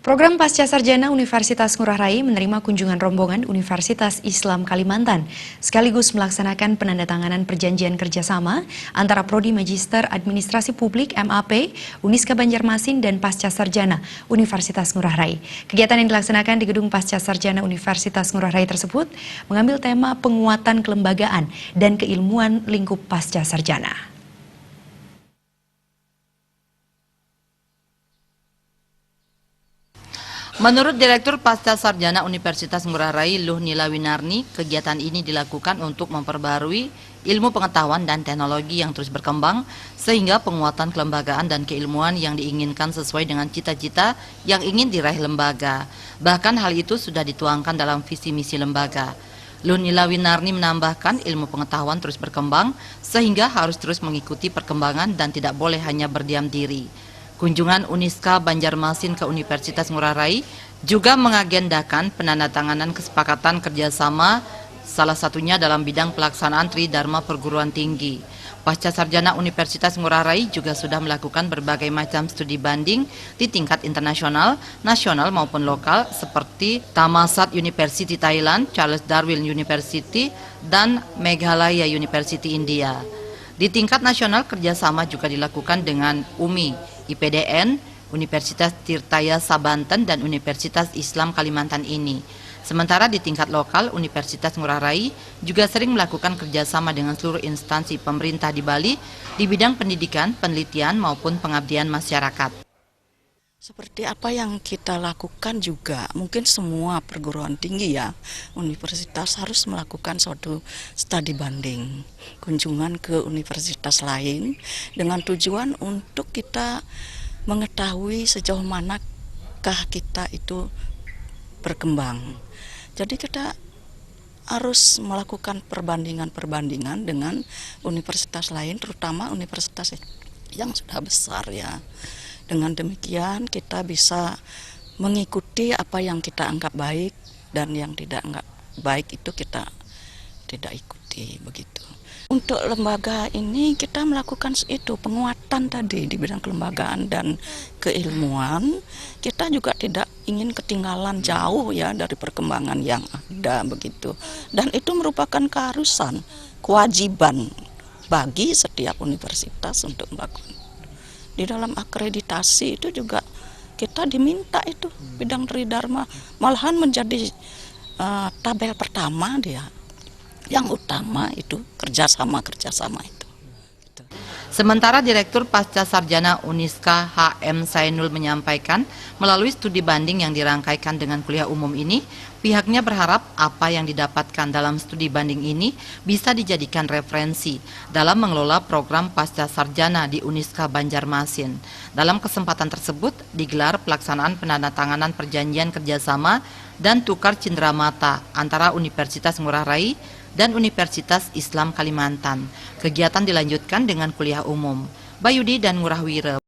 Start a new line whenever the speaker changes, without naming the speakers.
Program Pasca Sarjana Universitas Ngurah Rai menerima kunjungan rombongan Universitas Islam Kalimantan, sekaligus melaksanakan penandatanganan perjanjian kerjasama antara Prodi Magister Administrasi Publik MAP, Uniska Banjarmasin, dan Pasca Sarjana Universitas Ngurah Rai. Kegiatan yang dilaksanakan di Gedung Pasca Sarjana Universitas Ngurah Rai tersebut mengambil tema penguatan kelembagaan dan keilmuan lingkup Pasca Sarjana.
Menurut Direktur Pasca Sarjana Universitas Ngurah Rai, Luh Nila Winarni, kegiatan ini dilakukan untuk memperbarui ilmu pengetahuan dan teknologi yang terus berkembang, sehingga penguatan kelembagaan dan keilmuan yang diinginkan sesuai dengan cita-cita yang ingin diraih lembaga. Bahkan hal itu sudah dituangkan dalam visi misi lembaga. Luh Nila Winarni menambahkan ilmu pengetahuan terus berkembang, sehingga harus terus mengikuti perkembangan dan tidak boleh hanya berdiam diri. Kunjungan Uniska Banjarmasin ke Universitas Ngurah Rai juga mengagendakan penandatanganan kesepakatan kerjasama, salah satunya dalam bidang pelaksanaan Tridharma Perguruan Tinggi. Pasca Sarjana Universitas Ngurah Rai juga sudah melakukan berbagai macam studi banding di tingkat internasional, nasional maupun lokal seperti Thammasat University Thailand, Charles Darwin University, dan Meghalaya University India. Di tingkat nasional kerjasama juga dilakukan dengan UMI, IPDN, Universitas Tirtayasa Banten, dan Universitas Islam Kalimantan ini. Sementara di tingkat lokal, Universitas Ngurah Rai juga sering melakukan kerjasama dengan seluruh instansi pemerintah di Bali di bidang pendidikan, penelitian, maupun pengabdian masyarakat.
Seperti apa yang kita lakukan juga, mungkin semua perguruan tinggi ya, universitas harus melakukan suatu studi banding, kunjungan ke universitas lain dengan tujuan untuk kita mengetahui sejauh manakah kita itu berkembang. Jadi kita harus melakukan perbandingan-perbandingan dengan universitas lain, terutama universitas yang sudah besar ya. Dengan demikian kita bisa mengikuti apa yang kita anggap baik dan yang tidak anggap baik itu kita tidak ikuti begitu. Untuk lembaga ini kita melakukan itu penguatan tadi di bidang kelembagaan dan keilmuan. Kita juga tidak ingin ketinggalan jauh ya dari perkembangan yang ada begitu. Dan itu merupakan keharusan, kewajiban bagi setiap universitas untuk melakukan. Di dalam akreditasi itu juga kita diminta itu bidang Tridharma, malahan menjadi tabel pertama dia. Yang utama itu kerjasama itu.
Sementara Direktur Pasca Sarjana Uniska HM Sainul menyampaikan, melalui studi banding yang dirangkaikan dengan kuliah umum ini, pihaknya berharap apa yang didapatkan dalam studi banding ini bisa dijadikan referensi dalam mengelola program Pasca Sarjana di Uniska Banjarmasin. Dalam kesempatan tersebut digelar pelaksanaan penandatanganan perjanjian kerjasama dan tukar cenderamata antara Universitas Ngurah Rai dan Universitas Islam Kalimantan. Kegiatan dilanjutkan dengan kuliah umum. Bayudi dan Ngurah Wire.